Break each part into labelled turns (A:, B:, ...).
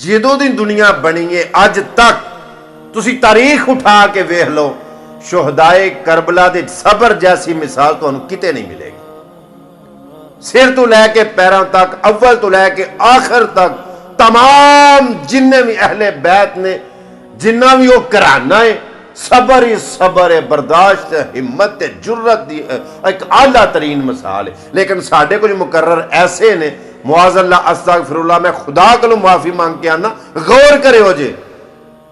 A: ਜਦੋਂ ਦੀ ਦੁਨੀਆ ਬਣੀ ਹੈ ਅੱਜ ਤੱਕ ਤੁਸੀਂ ਤਾਰੀਖ ਉਠਾ ਕੇ ਵੇਖ ਲਓ, ਸ਼ੁਹਦਾਏ ਕਰਬਲਾ ਦੇ ਸਬਰ ਜੈਸੀ ਮਿਸਾਲ ਤੁਹਾਨੂੰ ਕਿਤੇ ਨਹੀਂ ਮਿਲੇਗੀ। सिर तो लैके पैरों तक, अव्वल तो लैके आखिर तक तमाम जिन्ने भी अहले बैत ने, जिन्ना भी वो घराना है, सबर ही सबर है, बर्दाश्त है, हिम्मत है, जुर्रत दी एक आला तरीन मिसाल है। लेकिन साढ़े कुछ मुकर्रर ऐसे ने, मुआज़ल्लाह अस्तगफिरुल्लाह, मैं खुदा को माफ़ी मांग के आना, गौर करे हो जे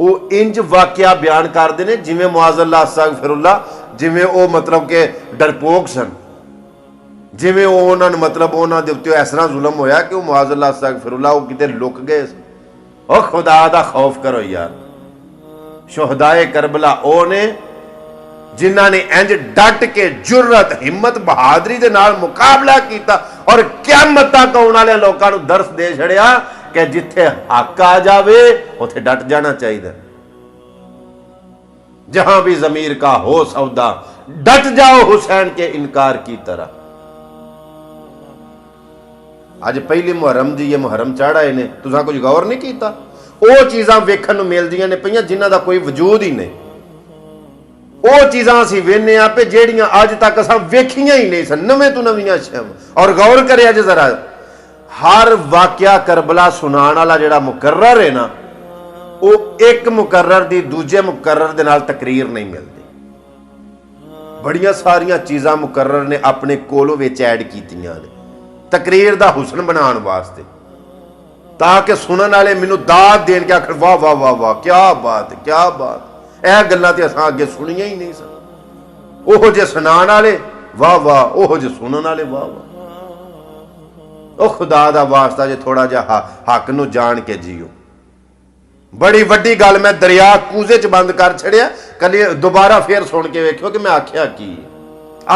A: वो इंज वाकया बयान करते हैं जिमें मुआज़ल्लाह अस्तगफिरुल्लाह, जिमें वो मतलब के डरपोक सन, जिमें उन्होंने मतलब उन्होंने उत्ते इस तरह जुलम होया कि मुआज़ल्लाह अस्तगफिरुल्लाह वो किते लुक गए। ओ खुदा दा खौफ करो यार। शुहदाए करबला ओ ने जिन्हां ने इंज डट के जुर्रत, हिम्मत, बहादरी दे नाल मुकाबला कीता और क़यामत तक आउण वाले लोकां नूं दर्स दे छड़िया कि जिथे हक आ जावे उथे डट जाना चाहिए। जहां भी ज़मीर का हो सौदा, डट जाओ हुसैन के इनकार की तरह। अज पहली मुहर्रम दी ये मुहर्रम चढ़ाए ने, तुसां कुछ गौर नहीं कीता? वो चीज़ां वेखण नूं मिलदियां ने पईयां जिन्हां दा कोई वजूद ही नहीं। वो चीज़ां असीं वेखने आ पे जिहड़ियां अज तक असां वेखियां ही नहीं सन, नवें तो नवीं शैवां। और गौर करिया जे जरा, हर वाकया करबला सुनाण वाला जिहड़ा मुकर्रर है ना, वो एक मुकर्रर दी दूजे मुकर्रर दे नाल तकरीर नहीं मिलदी। बड़ियां सारियां चीज़ां मुकर्रर ने अपने कोलों विच ऐड कीतियां ने तकरीर दा हुसन बनाने वास्ते, ताकि सुनने वाले मैनू दाद देन के आखिर वाह वाह वाह वाह, क्या बात है, क्या बात। यह गल्लां ते असां अगे सुनियां ही नहीं सन। ओहो जे सुनाण वाले वाह वाह, ओहो जे सुनने वाले वाह वाह। ओ खुदा दा वास्ता जे थोड़ा जिहा हक नूं जान के जियो। बड़ी वड्डी गल मैं दरिया कूजे च बंद कर छड़िया, कल दोबारा फिर सुन के वेखियो कि मैं आख्या की।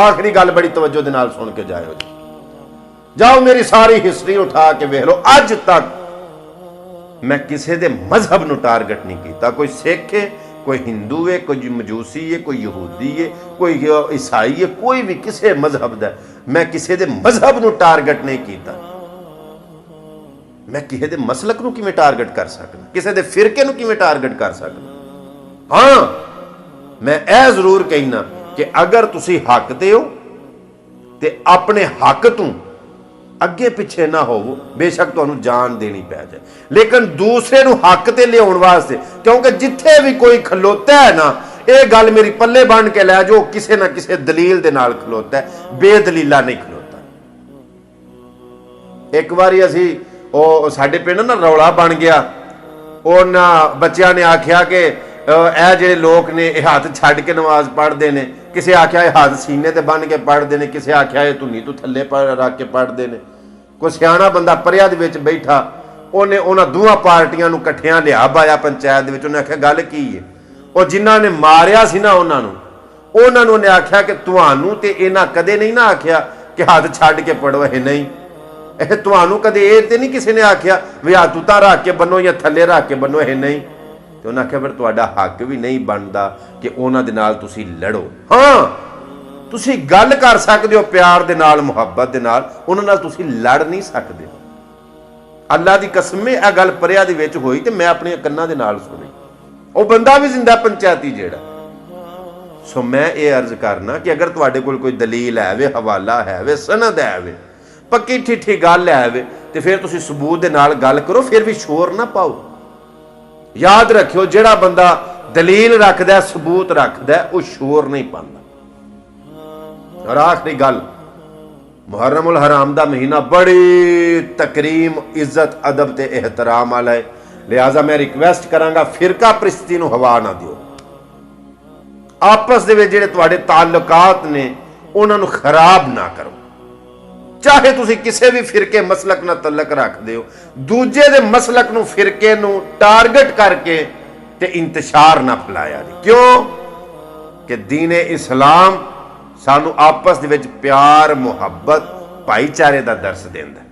A: आखिरी गल बड़ी तवज्जो दे नाल सुन के जाओ। जाओ मेरी सारी हिस्ट्री उठा के वेख लो, अज तक मैं किसी दे मजहब नूं टारगेट नहीं किया। कोई सिख है, कोई हिंदू है, कोई मजूसी है, कोई यहूदी है, कोई ईसाई है, कोई भी किसी मजहब दा, मैं किसी दे मजहब नूं टारगेट नहीं किया। मैं किसी दे मसलक नूं किवें टारगेट कर सकना, किसी दे फिरके नूं किवें टारगेट कर सकना। हाँ, मैं यह जरूर कहना कि अगर तुसी हक दे हो ते अपने हक तू अगे पिछे ना हो, बेशक तुहानू जान देनी पै जाए, लेकिन दूसरे नू हक ते लियाउण वास्ते, क्योंकि जिथे भी कोई खलोता है ना, यह गल मेरी पल्ले बन के लै जो किसी ना किसी दलील दे नाल खलोता है, बेदलीला नहीं खलोता। एक बारी असी साडे पिंड ना रौला बन गया, उन्हां बच्चियां ने आख्या कि ਇਹ ਜਿਹੜੇ लोग ने यह हाथ छड़ के नमाज पढ़ते हैं, किसी आख्या यह हाथ सीने ते बन के पढ़ते हैं, किसी आख्या यह धुनी तो थले रख के पढ़ते हैं। कोई सियाणा बंदा परिया दे विच बैठा, उन्हें उन्होंने दोवां पार्टियां नूं इकट्ठियां लिया पाया पंचायत दे विच। उन्हें आख्या गल की है? और जिन्हां ने मारिया सी ना उन्होंने उन्हें आख्या कि तुहानूं ते इन्हां कदे नहीं ना आख्या कि हाथ छड़ के पढ़ो। है नहीं, यह तुहानूं कदे ये ते नहीं किसी ने आख्या भी हाथ उतां रख के बनो या थले रख के बनो। है नहीं, तो उन्हें आख्या फिर तुहाडा हक भी नहीं बनता कि उन्हां दे नाल तुसीं लड़ो। हाँ, तुसीं गल कर सकते हो प्यार दे नाल, मुहब्बत दे नाल, उन्हां नाल तुसीं लड़ नहीं सकते। अल्लाह दी कसम यह गल परिया दे विच होई ते मैं अपने कन्नां दे नाल सुनी। वो बंदा भी जिंदा पंचायती जेड़ा। सो मैं ये अर्ज करना कि अगर तुहाडे कोल कोई दलील है वे, हवाला है वे, सनद है वे, पक्की ठिठी गल है वे, ते फिर तुसीं सबूत दे नाल गल करो, फिर भी शोर ना पाओ। याद रखियो, जेड़ा बंदा दलील रखदा है, सबूत रखदा है, वो शोर नहीं पांदा। और आखिरी गल, मुहर्रमुल हराम दा महीना बड़ी तकरीम, इज्जत, अदब ते एहतराम वाला है। लिहाजा मैं रिक्वेस्ट करांगा, फिरका परिस्थिति नूं हवा ना दिओ। आपस दे विच जिहड़े तुहाडे ताल्लुकात ने उन्हां नूं खराब ना करो। चाहे तुसी किसी भी फिरके मसलक नाल तलक रखते हो, दूजे दे मसलक नूं, फिरके नूं टारगेट करके ते इंतशार ना फैलाया जी। क्यों कि दीने इस्लाम सानू आपस दे विच प्यार, मुहब्बत, भाईचारे दा दर्स देंदा।